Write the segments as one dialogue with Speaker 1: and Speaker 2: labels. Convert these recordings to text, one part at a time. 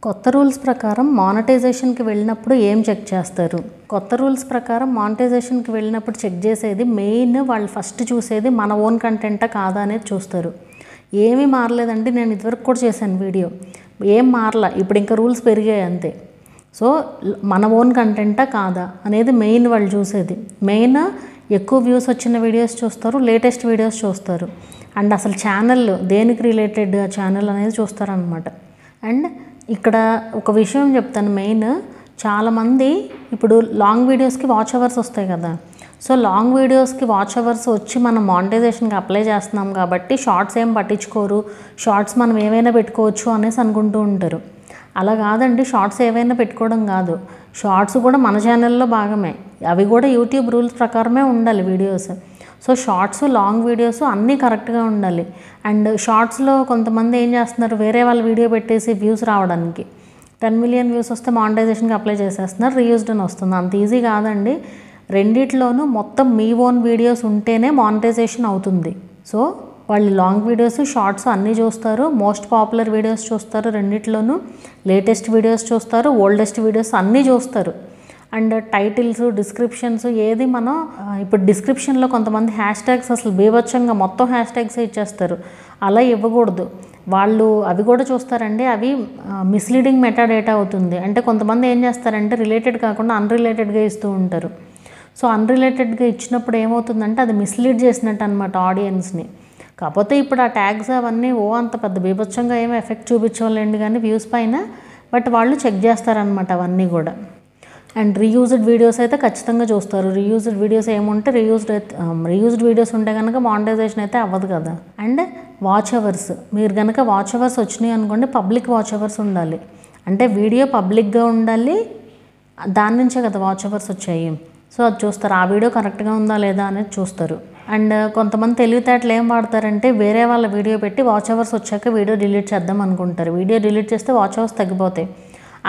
Speaker 1: కొత్త రూల్స్ ప్రకారం మానిటైజేషన్కి వెళ్ళినప్పుడు ఏం చెక్ చేస్తారు? కొత్త రూల్స్ ప్రకారం మానిటైజేషన్కి వెళ్ళినప్పుడు చెక్ చేసేది మెయిన్ వాళ్ళు ఫస్ట్ చూసేది మన ఓన్ కంటెంటా కాదా అనేది చూస్తారు. ఏమీ మారలేదండి, నేను ఇదివరకు కూడా చేశాను వీడియో, ఏం మారలా, ఇప్పుడు ఇంకా రూల్స్ పెరిగాయి అంతే. సో మన ఓన్ కంటెంటా కాదా అనేది మెయిన్ వాళ్ళు చూసేది. మెయిన్ ఎక్కువ వ్యూస్ వచ్చిన వీడియోస్ చూస్తారు, లేటెస్ట్ వీడియోస్ చూస్తారు, అండ్ అసలు ఛానల్ దేనికి రిలేటెడ్ ఛానల్ అనేది చూస్తారనమాట. అండ్ ఇక్కడ ఒక విషయం చెప్తాను, మెయిన్ చాలామంది ఇప్పుడు లాంగ్ వీడియోస్కి వాచ్ అవర్స్ వస్తాయి కదా, సో లాంగ్ వీడియోస్కి వాచ్ అవర్స్ వచ్చి మనం మానిటైజేషన్కి అప్లై చేస్తున్నాం కాబట్టి షార్ట్స్ ఏం పట్టించుకోరు, షార్ట్స్ మనం ఏమైనా పెట్టుకోవచ్చు అనేసి అనుకుంటూ ఉంటారు. అలా కాదండి, షార్ట్స్ ఏవైనా పెట్టుకోవడం కాదు, షార్ట్స్ కూడా మన ఛానల్లో భాగమే, అవి కూడా యూట్యూబ్ రూల్స్ ప్రకారమే ఉండాలి videos. So shorts long videos అన్నీ కరెక్ట్గా ఉండాలి. అండ్ షార్ట్స్లో కొంతమంది ఏం చేస్తున్నారు, వేరే వాళ్ళ వీడియో పెట్టేసి వ్యూస్ రావడానికి 10 మిలియన్ వ్యూస్ వస్తే మానిటైజేషన్కి అప్లై చేసేస్తున్నారు, రీయూజ్డ్ అని వస్తుంది. అంత ఈజీ కాదండి, రెండిట్లోనూ మొత్తం మీ ఓన్ వీడియోస్ ఉంటేనే మానిటైజేషన్ అవుతుంది. సో వాళ్ళు లాంగ్ వీడియోస్ షార్ట్స్ అన్నీ చూస్తారు, మోస్ట్ పాపులర్ వీడియోస్ చూస్తారు, రెండిట్లోనూ లేటెస్ట్ వీడియోస్ చూస్తారు, ఓల్డెస్ట్ వీడియోస్ అన్నీ చూస్తారు. అండ్ టైటిల్స్, డిస్క్రిప్షన్స్ ఏది మనం ఇప్పుడు డిస్క్రిప్షన్లో కొంతమంది హ్యాష్ ట్యాగ్స్ అసలు బీభత్సంగా మొత్తం హ్యాష్ ట్యాగ్స్ ఇచ్చేస్తారు, అలా ఇవ్వకూడదు. వాళ్ళు అవి కూడా చూస్తారండి, అవి మిస్లీడింగ్ మెటా డేటా అవుతుంది. అంటే కొంతమంది ఏం చేస్తారంటే రిలేటెడ్ కాకుండా అన్రిలేటెడ్గా ఇస్తూ ఉంటారు. సో అన్రిలేటెడ్గా ఇచ్చినప్పుడు ఏమవుతుందంటే అది మిస్లీడ్ చేసినట్టు అనమాట ఆడియన్స్ని. కాకపోతే ఇప్పుడు ఆ ట్యాగ్స్ అవన్నీ అంత పెద్ద బీభత్సంగా ఏమీ ఎఫెక్ట్ చూపించలేండి కానీ వ్యూస్ పైన, బట్ వాళ్ళు చెక్ చేస్తారనమాట అవన్నీ కూడా. అండ్ రీయూజ్డ్ వీడియోస్ అయితే ఖచ్చితంగా చూస్తారు. రీయూజ్డ్ వీడియోస్ ఏముంటే రీయూజ్డ్ వీడియోస్ ఉంటే కనుక మానిటైజేషన్ అయితే అవ్వదు కదా. అండ్ వాచ్ అవర్స్, మీరు కనుక వాచ్ అవర్స్ వచ్చినాయి అనుకోండి, పబ్లిక్ వాచ్ అవర్స్ ఉండాలి. అంటే వీడియో పబ్లిక్గా ఉండాలి, దాని నుంచే కదా వాచ్ అవర్స్ వచ్చాయి. సో అది చూస్తారు, ఆ వీడియో కరెక్ట్గా ఉందా లేదా అనేది చూస్తారు. అండ్ కొంతమంది తెలివితేటలు ఏం వాడతారంటే వేరే వాళ్ళ వీడియో పెట్టి వాచ్ అవర్స్ వచ్చాక వీడియో డిలీట్ చేద్దాం అనుకుంటారు. వీడియో డిలీట్ చేస్తే వాచ్ అవర్స్ తగ్గిపోతాయి.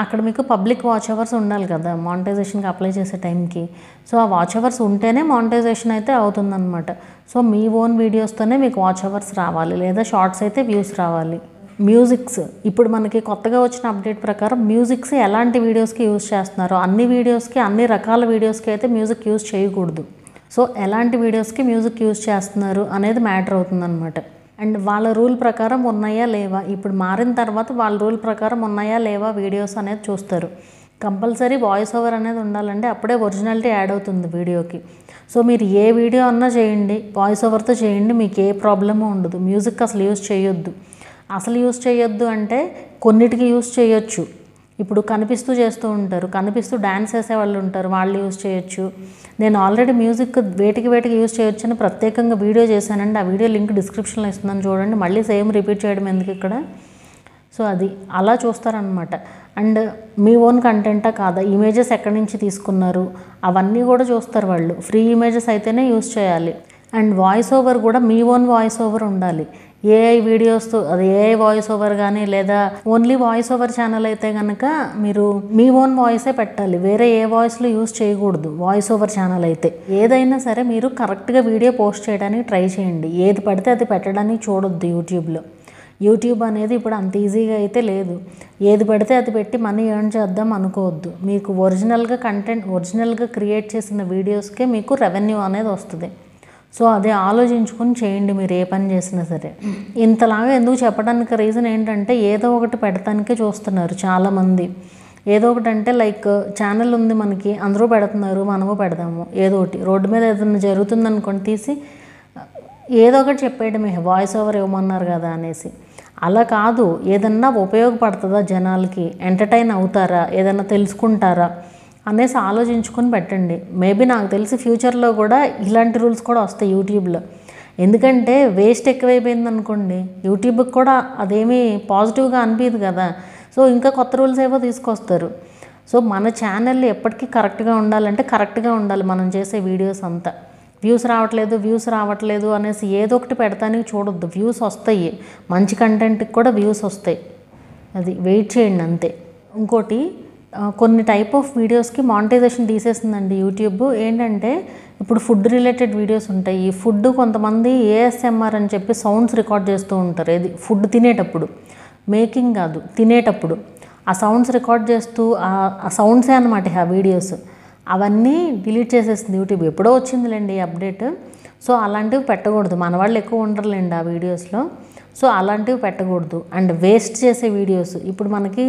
Speaker 1: అక్కడ మీకు పబ్లిక్ వాచ్ అవర్స్ ఉండాలి కదా మానిటైజేషన్కి అప్లై చేసే టైంకి. సో ఆ వాచ్ అవర్స్ ఉంటేనే మానిటైజేషన్ అయితే అవుతుందన్నమాట. సో మీ ఓన్ వీడియోస్తోనే మీకు వాచ్ అవర్స్ రావాలి, లేదా షార్ట్స్ అయితే వ్యూస్ రావాలి. మ్యూజిక్స్, ఇప్పుడు మనకి కొత్తగా వచ్చిన అప్డేట్ ప్రకారం మ్యూజిక్స్ ఎలాంటి వీడియోస్కి యూజ్ చేస్తున్నారో అన్ని వీడియోస్కి, అన్ని రకాల వీడియోస్కి అయితే మ్యూజిక్ యూజ్ చేయకూడదు. సో ఎలాంటి వీడియోస్కి మ్యూజిక్ యూజ్ చేస్తున్నారు అనేది మ్యాటర్ అవుతుందన్నమాట. అండ్ వాళ్ళ రూల్ ప్రకారం ఉన్నాయా లేవా, ఇప్పుడు మారిన తర్వాత వాళ్ళ రూల్ ప్రకారం ఉన్నాయా లేవా వీడియోస్ అనేది చూస్తారు. కంపల్సరీ వాయిస్ ఓవర్ అనేది ఉండాలంటే అప్పుడే ఒరిజినాలిటీ యాడ్ అవుతుంది వీడియోకి. సో మీరు ఏ వీడియో అన్నా చేయండి, వాయిస్ ఓవర్తో చేయండి, మీకు ఏ ప్రాబ్లము ఉండదు. మ్యూజిక్ అసలు యూజ్ చేయొద్దు. అసలు యూజ్ చేయొద్దు అంటే కొన్నిటికి యూజ్ చేయొచ్చు. ఇప్పుడు కనిపిస్తూ చేస్తూ ఉంటారు, కనిపిస్తూ డ్యాన్స్ వేసే వాళ్ళు ఉంటారు, వాళ్ళు యూజ్ చేయొచ్చు. నేను ఆల్రెడీ మ్యూజిక్ వేటికి యూజ్ చేయొచ్చు అని ప్రత్యేకంగా వీడియో చేశానండి, ఆ వీడియో లింక్ డిస్క్రిప్షన్లో ఇస్తున్నాను చూడండి, మళ్ళీ సేమ్ రిపీట్ చేయడం ఎందుకు ఇక్కడ. సో అది అలా చూస్తారనమాట. అండ్ మీ ఓన్ కంటెంటా కాదా, ఇమేజెస్ ఎక్కడి నుంచి తీసుకున్నారు అవన్నీ కూడా చూస్తారు వాళ్ళు. ఫ్రీ ఇమేజెస్ అయితేనే యూజ్ చేయాలి. అండ్ వాయిస్ ఓవర్ కూడా మీ ఓన్ వాయిస్ ఓవర్ ఉండాలి. ఏఐ వీడియోస్తో, అది ఏఐ వాయిస్ ఓవర్ కానీ లేదా ఓన్లీ వాయిస్ ఓవర్ ఛానల్ అయితే కనుక మీరు మీ ఓన్ వాయిసే పెట్టాలి, వేరే ఏ వాయిస్లో యూజ్ చేయకూడదు. వాయిస్ ఓవర్ ఛానల్ అయితే ఏదైనా సరే మీరు కరెక్ట్గా వీడియో పోస్ట్ చేయడానికి ట్రై చేయండి, ఏది పడితే అది పెట్టడానికి చూడొద్దు. యూట్యూబ్ అనేది ఇప్పుడు అంత ఈజీగా అయితే లేదు, ఏది పడితే అది పెట్టి మనీ ఎర్న్ చేద్దాం అనుకోవద్దు. మీకు ఒరిజినల్గా క్రియేట్ చేసిన వీడియోస్కే మీకు రెవెన్యూ అనేది వస్తుంది. సో అదే ఆలోచించుకొని చేయండి మీరు ఏ పని చేసినా సరే. ఇంతలాగా ఎందుకు చెప్పడానికి రీజన్ ఏంటంటే ఏదో ఒకటి పెడతానికే చూస్తున్నారు చాలామంది. ఏదో ఒకటి అంటే లైక్ ఛానల్ ఉంది మనకి, అందరూ పెడుతున్నారు, మనము పెడదాము. ఏదో ఒకటి రోడ్డు మీద ఏదైనా జరుగుతుందనుకోండి తీసి ఏదో ఒకటి చెప్పేయడమే, వాయిస్ ఓవర్ ఇవ్వమన్నారు కదా అనేసి. అలా కాదు, ఏదన్నా ఉపయోగపడుతుందా జనాలకి, ఎంటర్టైన్ అవుతారా, ఏదన్నా తెలుసుకుంటారా అనేసి ఆలోచించుకొని పెట్టండి. మేబీ నాకు తెలిసి ఫ్యూచర్లో కూడా ఇలాంటి రూల్స్ కూడా వస్తాయి యూట్యూబ్లో. ఎందుకంటే వేస్ట్ ఎక్కువైపోయింది అనుకోండి, యూట్యూబ్కి కూడా అదేమీ పాజిటివ్గా అనిపించదు కదా. సో ఇంకా కొత్త రూల్స్ ఏవో తీసుకొస్తారు. సో మన ఛానల్ ఎప్పటికీ కరెక్ట్గా ఉండాలంటే కరెక్ట్గా ఉండాలి మనం చేసే వీడియోస్ అంతా. వ్యూస్ రావట్లేదు అనేసి ఏదో ఒకటి పెడతానికి చూడొద్దు. వ్యూస్ వస్తాయి, మంచి కంటెంట్కి కూడా వ్యూస్ వస్తాయి, అది వెయిట్ చేయండి అంతే. ఇంకోటి, కొన్ని టైప్ ఆఫ్ వీడియోస్కి మానిటైజేషన్ తీసేసిందండి యూట్యూబ్. ఏంటంటే ఇప్పుడు ఫుడ్ రిలేటెడ్ వీడియోస్ ఉంటాయి. ఈ ఫుడ్ కొంతమంది ఏఎస్ఎంఆర్ అని చెప్పి సౌండ్స్ రికార్డ్ చేస్తూ ఉంటారు, ఇది ఫుడ్ తినేటప్పుడు, మేకింగ్ కాదు తినేటప్పుడు. ఆ సౌండ్స్ రికార్డ్ చేస్తూ ఆ సౌండ్సే అనమాట ఆ వీడియోస్ అవన్నీ డిలీట్ చేసేస్తుంది యూట్యూబ్. ఎప్పుడో వచ్చిందిలేండి అప్డేట్. సో అలాంటివి పెట్టకూడదు. మన వాళ్ళు ఎక్కువ ఉండరులేండి ఆ వీడియోస్లో. సో అలాంటివి పెట్టకూడదు. అండ్ వేస్ట్ చేసే వీడియోస్, ఇప్పుడు మనకి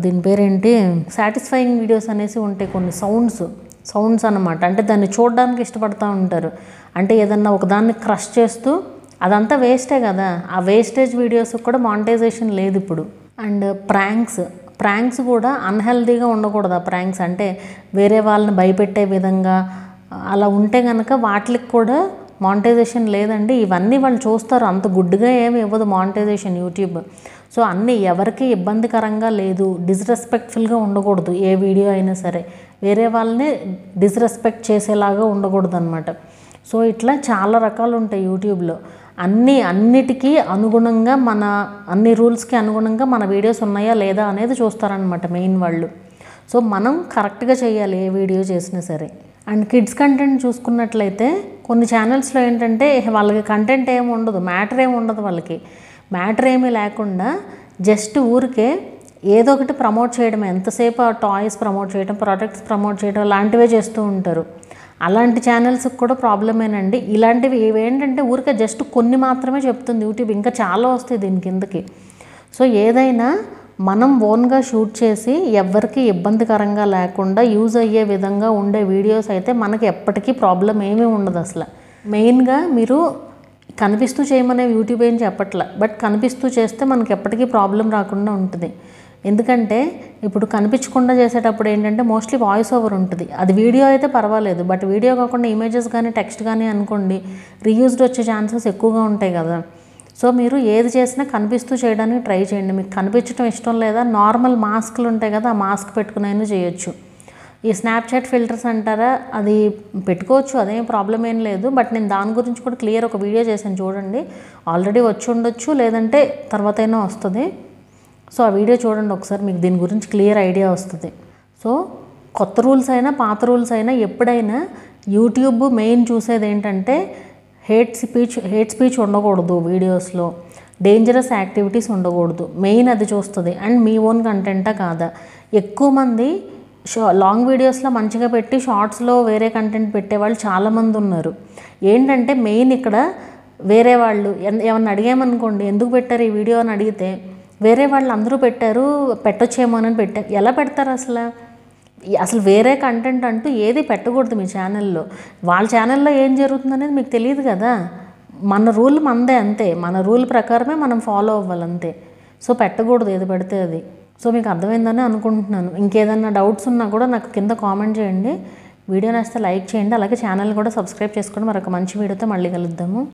Speaker 1: దీని పేరేంటి, సాటిస్ఫైయింగ్ వీడియోస్ అనేసి ఉంటాయి కొన్ని సౌండ్స్ అన్నమాట. అంటే దాన్ని చూడడానికి ఇష్టపడుతూ ఉంటారు. అంటే ఏదన్నా ఒకదాన్ని క్రష్ చేస్తూ, అదంతా వేస్టే కదా. ఆ వేస్టేజ్ వీడియోస్ కూడా మానిటైజేషన్ లేదు ఇప్పుడు. అండ్ ప్రాంక్స్ కూడా అన్హెల్దీగా ఉండకూడదు. ఆ ప్రాంక్స్ అంటే వేరే వాళ్ళని భయపెట్టే విధంగా అలా ఉంటే కనుక వాటికి కూడా మానిటైజేషన్ లేదండి. ఇవన్నీ వాళ్ళు చూస్తారు, అంత గుడ్డుగా ఏమి ఇవ్వదు మానిటైజేషన్ యూట్యూబ్. సో అన్నీ ఎవరికి ఇబ్బందికరంగా లేదు, డిస్రెస్పెక్ట్ఫుల్గా ఉండకూడదు. ఏ వీడియో అయినా సరే వేరే వాళ్ళని డిస్రెస్పెక్ట్ చేసేలాగా ఉండకూడదు అనమాట. సో ఇట్లా చాలా రకాలు ఉంటాయి యూట్యూబ్లో. అన్నిటికీ అనుగుణంగా అన్ని రూల్స్కి అనుగుణంగా మన వీడియోస్ ఉన్నాయా లేదా అనేది చూస్తారనమాట మెయిన్ వాళ్ళు. సో మనం కరెక్ట్గా చేయాలి ఏ వీడియో చేసినా సరే. అండ్ కిడ్స్ కంటెంట్ చూసుకున్నట్లయితే కొన్ని ఛానల్స్లో ఏంటంటే వాళ్ళకి కంటెంట్ ఏమి ఉండదు, మ్యాటర్ ఏమి ఉండదు, వాళ్ళకి మ్యాటర్ ఏమీ లేకుండా జస్ట్ ఊరికే ఏదో ఒకటి ప్రమోట్ చేయడం, ఎంతసేపు ఆ టాయ్స్ ప్రమోట్ చేయడం, ప్రొడక్ట్స్ ప్రమోట్ చేయడం లాంటివే చేస్తూ ఉంటారు. అలాంటి ఛానల్స్కి కూడా ప్రాబ్లమేనండి. ఇలాంటివి ఏంటంటే ఊరికే జస్ట్ కొన్ని మాత్రమే చెప్తుంది యూట్యూబ్, ఇంకా చాలా వస్తాయి దీని కిందకి. సో ఏదైనా మనం ఓన్గా షూట్ చేసి ఎవరికి ఇబ్బందికరంగా లేకుండా యూజ్ అయ్యే విధంగా ఉండే వీడియోస్ అయితే మనకి ఎప్పటికీ ప్రాబ్లం ఏమీ ఉండదు అసలు. మెయిన్గా మీరు కనిపిస్తూ చేయమనే యూట్యూబ్ ఏం చెప్పట్లే, బట్ కనిపిస్తూ చేస్తే మనకి ఎప్పటికీ ప్రాబ్లం రాకుండా ఉంటుంది. ఎందుకంటే ఇప్పుడు కనిపించకుండా చేసేటప్పుడు ఏంటంటే మోస్ట్లీ వాయిస్ ఓవర్ ఉంటుంది. అది వీడియో అయితే పర్వాలేదు, బట్ వీడియో కాకుండా ఇమేజెస్ కానీ టెక్స్ట్ కానీ అనుకోండి, రీయూజ్డ్ వచ్చే ఛాన్సెస్ ఎక్కువగా ఉంటాయి కదా. సో మీరు ఏది చేసినా కనిపిస్తూ చేయడానికి ట్రై చేయండి. మీకు కనిపించడం ఇష్టం లేదా, నార్మల్ మాస్క్లు ఉంటాయి కదా, ఆ మాస్క్ పెట్టుకునైనా చేయొచ్చు. ఈ స్నాప్చాట్ ఫిల్టర్స్ అంటారా, అది పెట్టుకోవచ్చు, అదేం ప్రాబ్లం ఏం లేదు. బట్ నేను దాని గురించి కూడా క్లియర్ ఒక వీడియో చేశాను చూడండి. ఆల్రెడీ వచ్చి ఉండొచ్చు, లేదంటే తర్వాత అయినా వస్తుంది. సో ఆ వీడియో చూడండి ఒకసారి, మీకు దీని గురించి క్లియర్ ఐడియా వస్తుంది. సో కొత్త రూల్స్ అయినా పాత రూల్స్ అయినా ఎప్పుడైనా యూట్యూబ్ మెయిన్ చూసేది ఏంటంటే హేట్ స్పీచ్ ఉండకూడదు వీడియోస్లో, డేంజరస్ యాక్టివిటీస్ ఉండకూడదు, మెయిన్ అది చూస్తుంది. అండ్ మీ ఓన్ కంటెంటా కాదా. ఎక్కువ మంది లాంగ్ వీడియోస్లో మంచిగా పెట్టి షార్ట్స్లో వేరే కంటెంట్ పెట్టేవాళ్ళు చాలామంది ఉన్నారు. ఏంటంటే మెయిన్ ఇక్కడ వేరే వాళ్ళు ఏమన్నా అడిగామనుకోండి, ఎందుకు పెట్టారు ఈ వీడియో అని అడిగితే, వేరే వాళ్ళు అందరూ పెట్టారు పెట్టొచ్చేమో అని పెట్టారు. ఎలా పెడతారు అసలు వేరే కంటెంట్ అంటూ ఏది పెట్టకూడదు మీ ఛానల్లో. వాళ్ళ ఛానల్లో ఏం జరుగుతుందనేది మీకు తెలియదు కదా. మన రూల్ మనదే, అంతే. మన రూల్ ప్రకారమే మనం ఫాలో అవ్వాలి, అంతే. సో పెట్టకూడదు ఏది పడితే అది. సో మీకు అర్థమైందని అనుకుంటున్నాను. ఇంకేదన్నా డౌట్స్ ఉన్నా కూడా నాకు కింద కామెంట్ చేయండి. వీడియో నచ్చితే లైక్ చేయండి, అలాగే ఛానల్ కూడా సబ్స్క్రైబ్ చేసుకోండి. మరొక మంచి వీడియోతో మళ్ళీ కలుద్దాము.